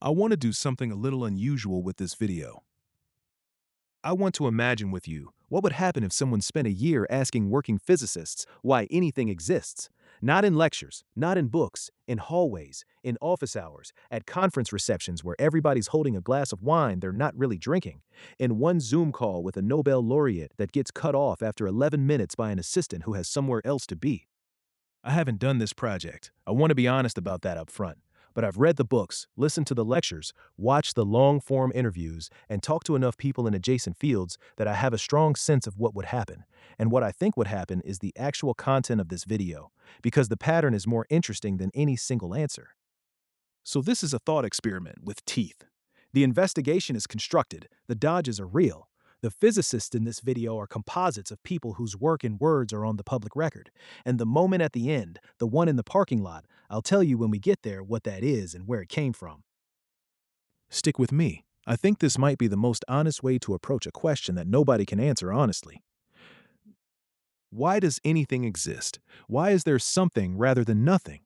I want to do something a little unusual with this video. I want to imagine with you what would happen if someone spent a year asking working physicists why anything exists. Not in lectures, not in books, in hallways, in office hours, at conference receptions where everybody's holding a glass of wine they're not really drinking, in one Zoom call with a Nobel laureate that gets cut off after 11 minutes by an assistant who has somewhere else to be. I haven't done this project. I want to be honest about that up front. But I've read the books, listened to the lectures, watched the long-form interviews, and talked to enough people in adjacent fields that I have a strong sense of what would happen. And what I think would happen is the actual content of this video, because the pattern is more interesting than any single answer. So this is a thought experiment with teeth. The investigation is constructed, the dodges are real. The physicists in this video are composites of people whose work and words are on the public record. And the moment at the end, the one in the parking lot, I'll tell you when we get there what that is and where it came from. Stick with me. I think this might be the most honest way to approach a question that nobody can answer honestly. Why does anything exist? Why is there something rather than nothing?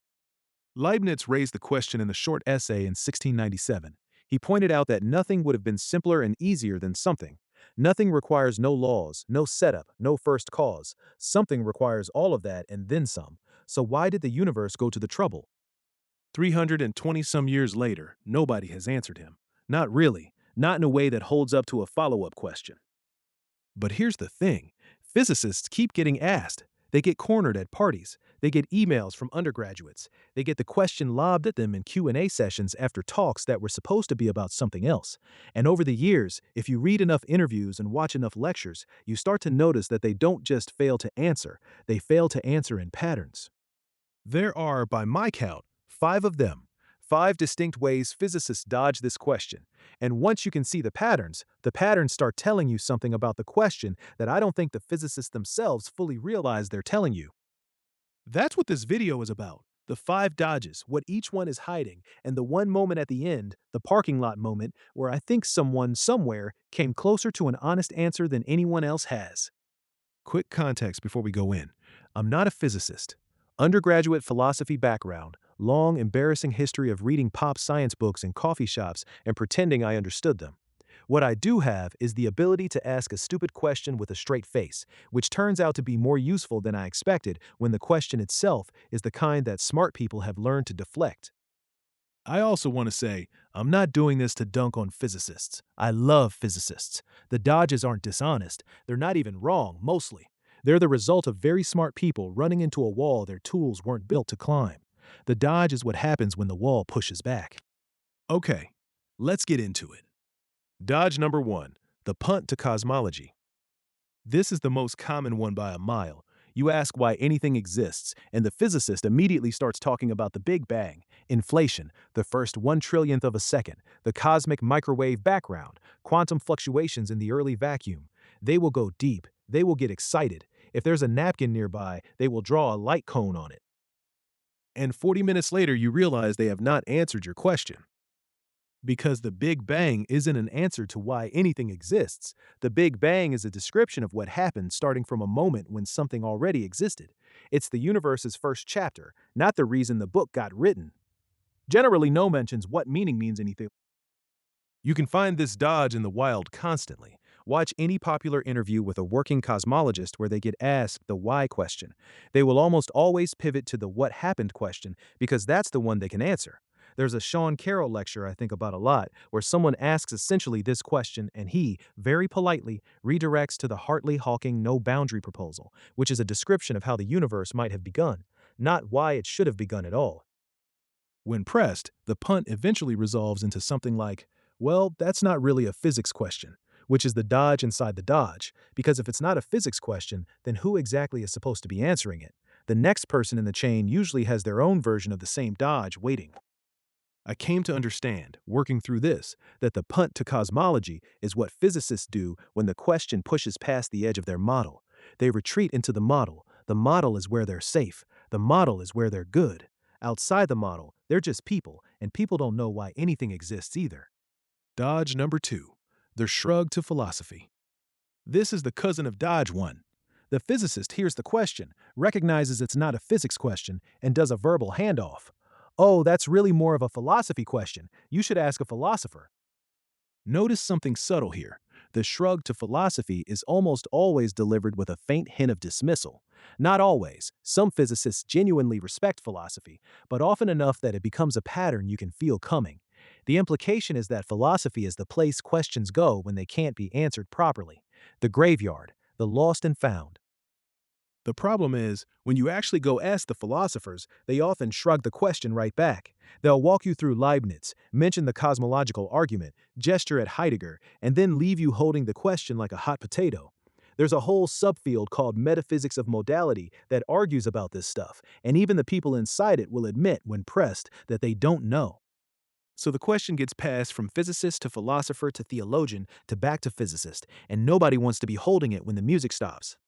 Leibniz raised the question in the short essay in 1697. He pointed out that nothing would have been simpler and easier than something. Nothing requires no laws, no setup, no first cause. Something requires all of that and then some. So why did the universe go to the trouble? 320-some years later, nobody has answered him. Not really. Not in a way that holds up to a follow-up question. But here's the thing. Physicists keep getting asked. They get cornered at parties. They get emails from undergraduates. They get the question lobbed at them in Q&A sessions after talks that were supposed to be about something else. And over the years, if you read enough interviews and watch enough lectures, you start to notice that they don't just fail to answer, they fail to answer in patterns. There are, by my count, 5 of them. 5 distinct ways physicists dodge this question. And once you can see the patterns start telling you something about the question that I don't think the physicists themselves fully realize they're telling you. That's what this video is about. The 5 dodges, what each one is hiding, and the one moment at the end, the parking lot moment, where I think someone somewhere came closer to an honest answer than anyone else has. Quick context before we go in. I'm not a physicist. Undergraduate philosophy background, long embarrassing history of reading pop science books in coffee shops and pretending I understood them. What I do have is the ability to ask a stupid question with a straight face, which turns out to be more useful than I expected when the question itself is the kind that smart people have learned to deflect. I also want to say, I'm not doing this to dunk on physicists. I love physicists. The dodges aren't dishonest. They're not even wrong, mostly. They're the result of very smart people running into a wall their tools weren't built to climb. The dodge is what happens when the wall pushes back. Okay, let's get into it. Dodge number 1, the punt to cosmology. This is the most common one by a mile. You ask why anything exists, and the physicist immediately starts talking about the Big Bang, inflation, the first 1/1,000,000th of a second, the cosmic microwave background, quantum fluctuations in the early vacuum. They will go deep. They will get excited. If there's a napkin nearby, they will draw a light cone on it. And 40 minutes later, you realize they have not answered your question. Because the Big Bang isn't an answer to why anything exists. The Big Bang is a description of what happened starting from a moment when something already existed. It's the universe's first chapter, not the reason the book got written. Generally, no mentions what meaning means anything. You can find this dodge in the wild constantly. Watch any popular interview with a working cosmologist where they get asked the why question. They will almost always pivot to the what happened question because that's the one they can answer. There's a Sean Carroll lecture I think about a lot where someone asks essentially this question and he, very politely, redirects to the Hartley-Hawking no-boundary proposal, which is a description of how the universe might have begun, not why it should have begun at all. When pressed, the punt eventually resolves into something like, well, that's not really a physics question, which is the dodge inside the dodge, because if it's not a physics question, then who exactly is supposed to be answering it? The next person in the chain usually has their own version of the same dodge waiting. I came to understand, working through this, that the punt to cosmology is what physicists do when the question pushes past the edge of their model. They retreat into the model. The model is where they're safe. The model is where they're good. Outside the model, they're just people, and people don't know why anything exists either. Dodge number 2, the shrug to philosophy. This is the cousin of dodge 1. The physicist hears the question, recognizes it's not a physics question, and does a verbal handoff. Oh, that's really more of a philosophy question. You should ask a philosopher. Notice something subtle here. The shrug to philosophy is almost always delivered with a faint hint of dismissal. Not always. Some physicists genuinely respect philosophy, but often enough that it becomes a pattern you can feel coming. The implication is that philosophy is the place questions go when they can't be answered properly. The graveyard, the lost and found. The problem is, when you actually go ask the philosophers, they often shrug the question right back. They'll walk you through Leibniz, mention the cosmological argument, gesture at Heidegger, and then leave you holding the question like a hot potato. There's a whole subfield called metaphysics of modality that argues about this stuff, and even the people inside it will admit, when pressed, that they don't know. So the question gets passed from physicist to philosopher to theologian to back to physicist, and nobody wants to be holding it when the music stops.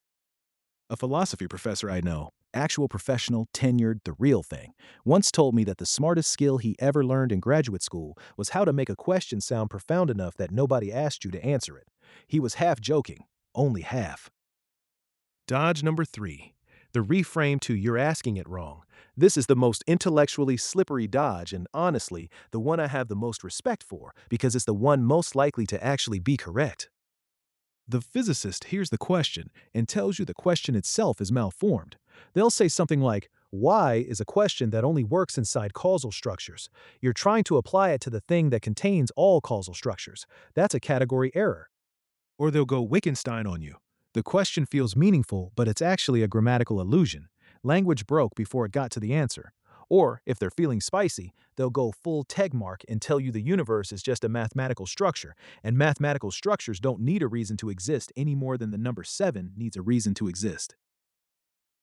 A philosophy professor I know, actual professional, tenured, the real thing, once told me that the smartest skill he ever learned in graduate school was how to make a question sound profound enough that nobody asked you to answer it. He was half joking, only half. Dodge number 3. The reframe to "you're asking it wrong." This is the most intellectually slippery dodge and, honestly, the one I have the most respect for because it's the one most likely to actually be correct. The physicist hears the question and tells you the question itself is malformed. They'll say something like, "Why" is a question that only works inside causal structures. You're trying to apply it to the thing that contains all causal structures. That's a category error. Or they'll go Wittgenstein on you. The question feels meaningful, but it's actually a grammatical illusion. Language broke before it got to the answer. Or, if they're feeling spicy, they'll go full Tegmark and tell you the universe is just a mathematical structure, and mathematical structures don't need a reason to exist any more than the number 7 needs a reason to exist.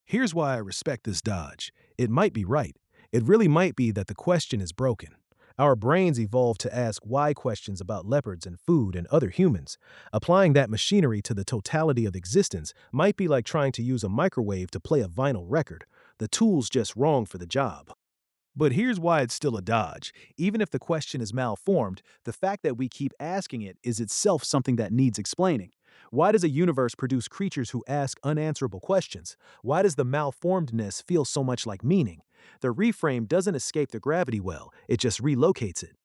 Here's why I respect this dodge. It might be right. It really might be that the question is broken. Our brains evolved to ask why questions about leopards and food and other humans. Applying that machinery to the totality of existence might be like trying to use a microwave to play a vinyl record. The tool's just wrong for the job. But here's why it's still a dodge. Even if the question is malformed, the fact that we keep asking it is itself something that needs explaining. Why does a universe produce creatures who ask unanswerable questions? Why does the malformedness feel so much like meaning? The reframe doesn't escape the gravity well, it just relocates it.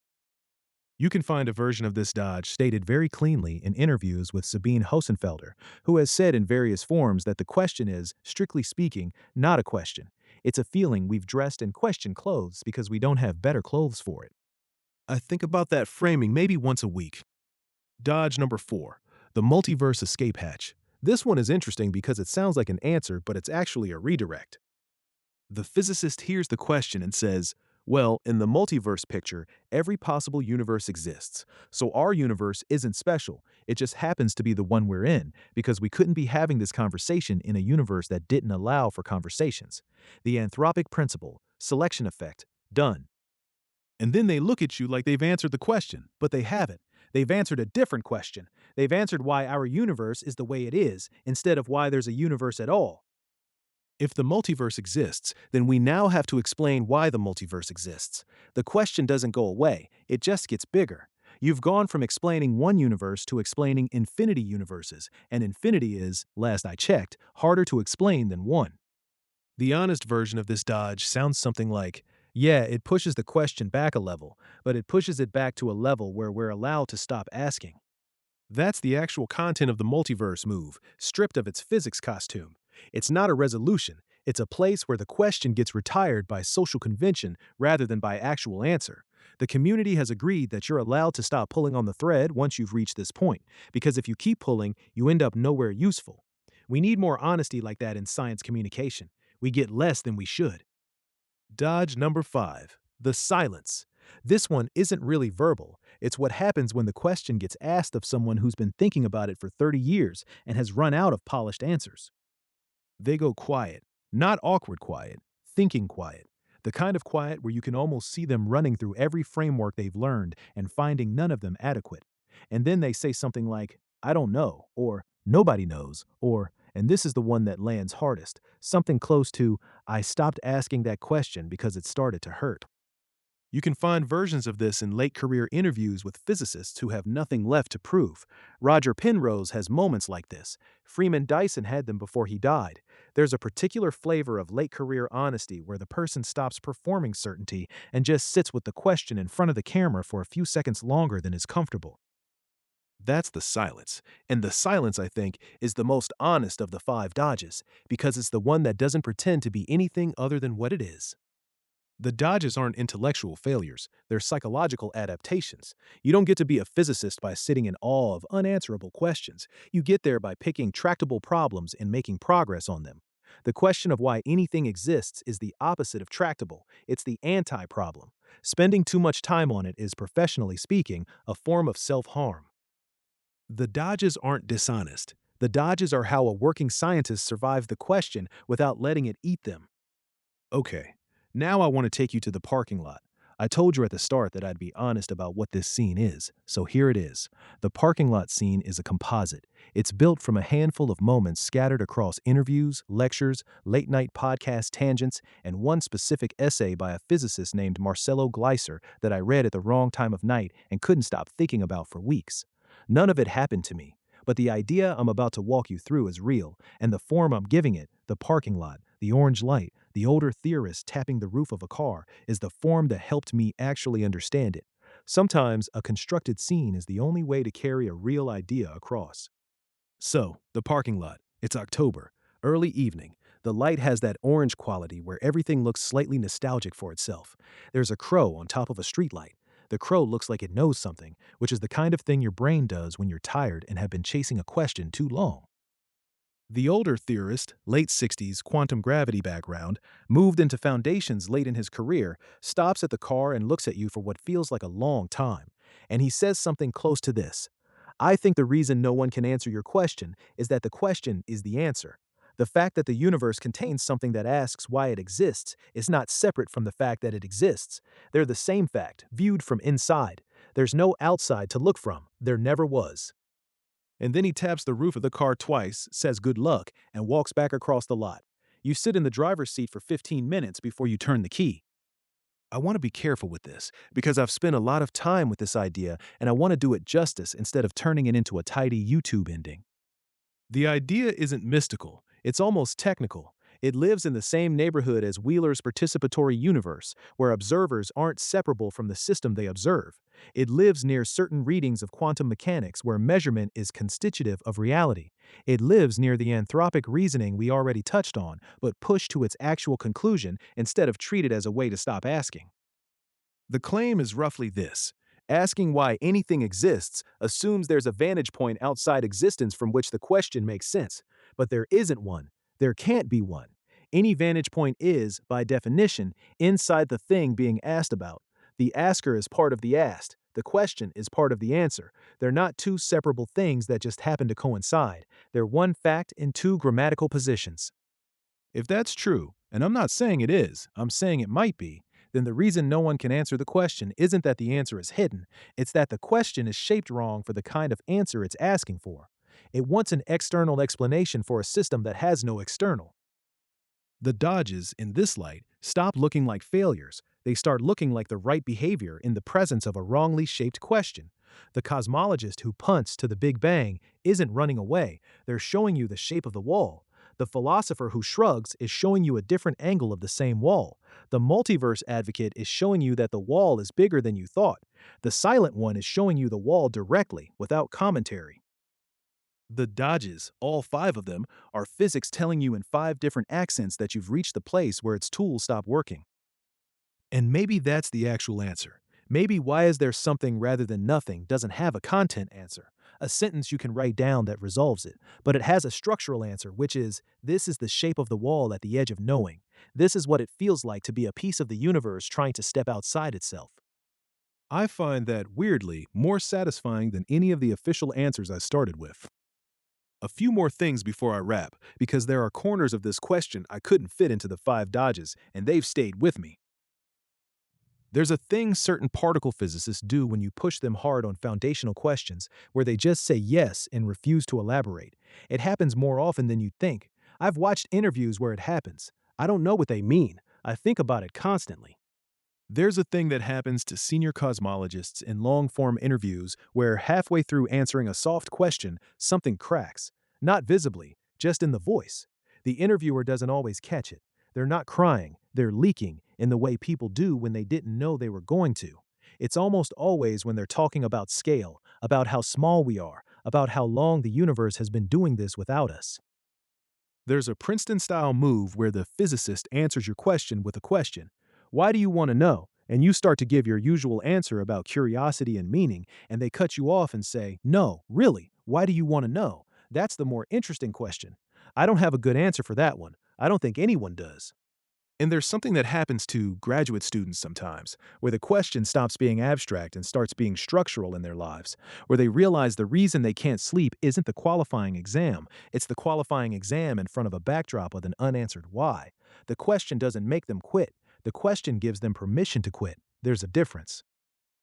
You can find a version of this dodge stated very cleanly in interviews with Sabine Hossenfelder, who has said in various forms that the question is, strictly speaking, not a question. It's a feeling we've dressed in question clothes because we don't have better clothes for it. I think about that framing maybe once a week. Dodge number 4. The multiverse escape hatch. This one is interesting because it sounds like an answer, but it's actually a redirect. The physicist hears the question and says, well, in the multiverse picture, every possible universe exists. So our universe isn't special. It just happens to be the one we're in, because we couldn't be having this conversation in a universe that didn't allow for conversations. The anthropic principle, selection effect, done. And then they look at you like they've answered the question, but they haven't. They've answered a different question. They've answered why our universe is the way it is, instead of why there's a universe at all. If the multiverse exists, then we now have to explain why the multiverse exists. The question doesn't go away, it just gets bigger. You've gone from explaining one universe to explaining infinity universes, and infinity is, last I checked, harder to explain than one. The honest version of this dodge sounds something like, yeah, it pushes the question back a level, but it pushes it back to a level where we're allowed to stop asking. That's the actual content of the multiverse move, stripped of its physics costume. It's not a resolution, it's a place where the question gets retired by social convention rather than by actual answer. The community has agreed that you're allowed to stop pulling on the thread once you've reached this point, because if you keep pulling, you end up nowhere useful. We need more honesty like that in science communication. We get less than we should. Dodge number 5. The silence. This one isn't really verbal. It's what happens when the question gets asked of someone who's been thinking about it for 30 years and has run out of polished answers. They go quiet. Not awkward quiet, thinking quiet. The kind of quiet where you can almost see them running through every framework they've learned and finding none of them adequate. And then they say something like, I don't know, or nobody knows, or, and this is the one that lands hardest, something close to, I stopped asking that question because it started to hurt. You can find versions of this in late-career interviews with physicists who have nothing left to prove. Roger Penrose has moments like this. Freeman Dyson had them before he died. There's a particular flavor of late career honesty where the person stops performing certainty and just sits with the question in front of the camera for a few seconds longer than is comfortable. That's the silence. And the silence, I think, is the most honest of the five dodges, because it's the one that doesn't pretend to be anything other than what it is. The dodges aren't intellectual failures, they're psychological adaptations. You don't get to be a physicist by sitting in awe of unanswerable questions. You get there by picking tractable problems and making progress on them. The question of why anything exists is the opposite of tractable, it's the anti problem. Spending too much time on it is, professionally speaking, a form of self harm. The dodges aren't dishonest. The dodges are how a working scientist survives the question without letting it eat them. Okay, now I want to take you to the parking lot. I told you at the start that I'd be honest about what this scene is, so here it is. The parking lot scene is a composite. It's built from a handful of moments scattered across interviews, lectures, late night podcast tangents, and one specific essay by a physicist named Marcelo Gleiser that I read at the wrong time of night and couldn't stop thinking about for weeks. None of it happened to me, but the idea I'm about to walk you through is real, and the form I'm giving it, the parking lot, the orange light, the older theorist tapping the roof of a car, is the form that helped me actually understand it. Sometimes a constructed scene is the only way to carry a real idea across. So, the parking lot. It's October, early evening. The light has that orange quality where everything looks slightly nostalgic for itself. There's a crow on top of a streetlight. The crow looks like it knows something, which is the kind of thing your brain does when you're tired and have been chasing a question too long. The older theorist, late 60s, quantum gravity background, moved into foundations late in his career, stops at the car and looks at you for what feels like a long time. And he says something close to this: I think the reason no one can answer your question is that the question is the answer. The fact that the universe contains something that asks why it exists is not separate from the fact that it exists. They're the same fact, viewed from inside. There's no outside to look from. There never was. And then he taps the roof of the car twice, says good luck, and walks back across the lot. You sit in the driver's seat for 15 minutes before you turn the key. I want to be careful with this, because I've spent a lot of time with this idea and I want to do it justice instead of turning it into a tidy YouTube ending. The idea isn't mystical, it's almost technical. It lives in the same neighborhood as Wheeler's participatory universe, where observers aren't separable from the system they observe. It lives near certain readings of quantum mechanics where measurement is constitutive of reality. It lives near the anthropic reasoning we already touched on, but pushed to its actual conclusion instead of treated as a way to stop asking. The claim is roughly this: asking why anything exists assumes there's a vantage point outside existence from which the question makes sense. But there isn't one. There can't be one. Any vantage point is, by definition, inside the thing being asked about. The asker is part of the asked. The question is part of the answer. They're not two separable things that just happen to coincide. They're one fact in two grammatical positions. If that's true, and I'm not saying it is, I'm saying it might be, then the reason no one can answer the question isn't that the answer is hidden, it's that the question is shaped wrong for the kind of answer it's asking for. It wants an external explanation for a system that has no external. The dodges, in this light, stop looking like failures. They start looking like the right behavior in the presence of a wrongly shaped question. The cosmologist who punts to the Big Bang isn't running away, they're showing you the shape of the wall. The philosopher who shrugs is showing you a different angle of the same wall. The multiverse advocate is showing you that the wall is bigger than you thought. The silent one is showing you the wall directly, without commentary. The dodges, all five of them, are physics telling you in five different accents that you've reached the place where its tools stop working. And maybe that's the actual answer. Maybe why is there something rather than nothing doesn't have a content answer, a sentence you can write down that resolves it, but it has a structural answer, which is, this is the shape of the wall at the edge of knowing. This is what it feels like to be a piece of the universe trying to step outside itself. I find that, weirdly, more satisfying than any of the official answers I started with. A few more things before I wrap, because there are corners of this question I couldn't fit into the five dodges, and they've stayed with me. There's a thing certain particle physicists do when you push them hard on foundational questions, where they just say yes and refuse to elaborate. It happens more often than you'd think. I've watched interviews where it happens. I don't know what they mean. I think about it constantly. There's a thing that happens to senior cosmologists in long-form interviews where, halfway through answering a soft question, something cracks. Not visibly, just in the voice. The interviewer doesn't always catch it. They're not crying, they're leaking in the way people do when they didn't know they were going to. It's almost always when they're talking about scale, about how small we are, about how long the universe has been doing this without us. There's a Princeton-style move where the physicist answers your question with a question. Why do you want to know? And you start to give your usual answer about curiosity and meaning, and they cut you off and say, no, really, why do you want to know? That's the more interesting question. I don't have a good answer for that one. I don't think anyone does. And there's something that happens to graduate students sometimes, where the question stops being abstract and starts being structural in their lives, where they realize the reason they can't sleep isn't the qualifying exam, it's the qualifying exam in front of a backdrop with an unanswered why. The question doesn't make them quit, the question gives them permission to quit. There's a difference.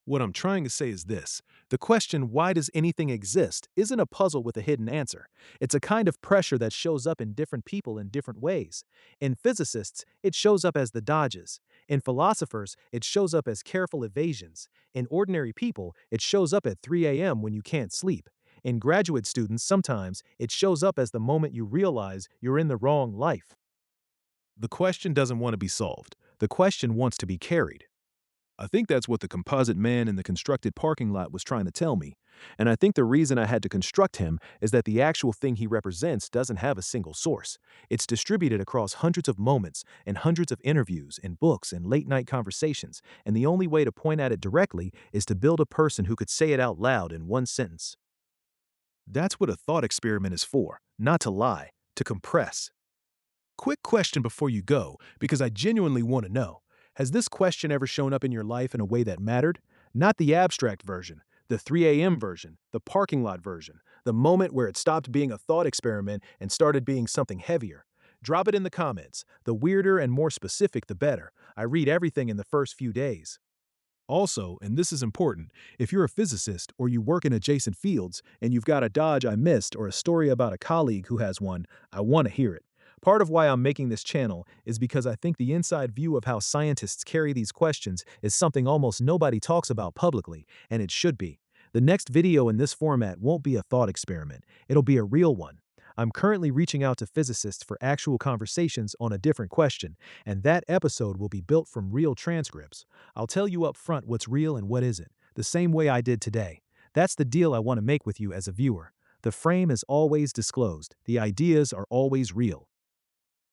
What I'm trying to say is this. The question, why does anything exist, isn't a puzzle with a hidden answer. It's a kind of pressure that shows up in different people in different ways. In physicists, it shows up as the dodges. In philosophers, it shows up as careful evasions. In ordinary people, it shows up at 3 a.m. when you can't sleep. In graduate students, sometimes it shows up as the moment you realize you're in the wrong life. The question doesn't want to be solved. The question wants to be carried. I think that's what the composite man in the constructed parking lot was trying to tell me. And I think the reason I had to construct him is that the actual thing he represents doesn't have a single source. It's distributed across hundreds of moments and hundreds of interviews and books and late-night conversations, and the only way to point at it directly is to build a person who could say it out loud in one sentence. That's what a thought experiment is for, not to lie, to compress. Quick question before you go, because I genuinely want to know. Has this question ever shown up in your life in a way that mattered? Not the abstract version, the 3 a.m. version, the parking lot version, the moment where it stopped being a thought experiment and started being something heavier. Drop it in the comments. The weirder and more specific, the better. I read everything in the first few days. Also, and this is important, if you're a physicist or you work in adjacent fields and you've got a dodge I missed or a story about a colleague who has one, I want to hear it. Part of why I'm making this channel is because I think the inside view of how scientists carry these questions is something almost nobody talks about publicly, and it should be. The next video in this format won't be a thought experiment, it'll be a real one. I'm currently reaching out to physicists for actual conversations on a different question, and that episode will be built from real transcripts. I'll tell you up front what's real and what isn't, the same way I did today. That's the deal I want to make with you as a viewer. The frame is always disclosed, the ideas are always real.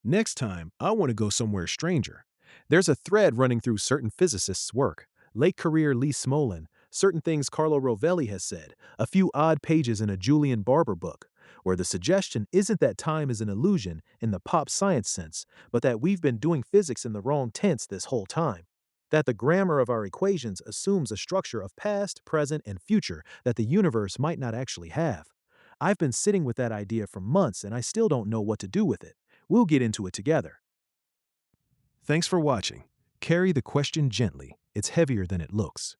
Next time, I want to go somewhere stranger. There's a thread running through certain physicists' work. Late career Lee Smolin, certain things Carlo Rovelli has said, a few odd pages in a Julian Barber book, where the suggestion isn't that time is an illusion in the pop science sense, but that we've been doing physics in the wrong tense this whole time. That the grammar of our equations assumes a structure of past, present, and future that the universe might not actually have. I've been sitting with that idea for months and I still don't know what to do with it. We'll get into it together. Thanks for watching. Carry the question gently. It's heavier than it looks.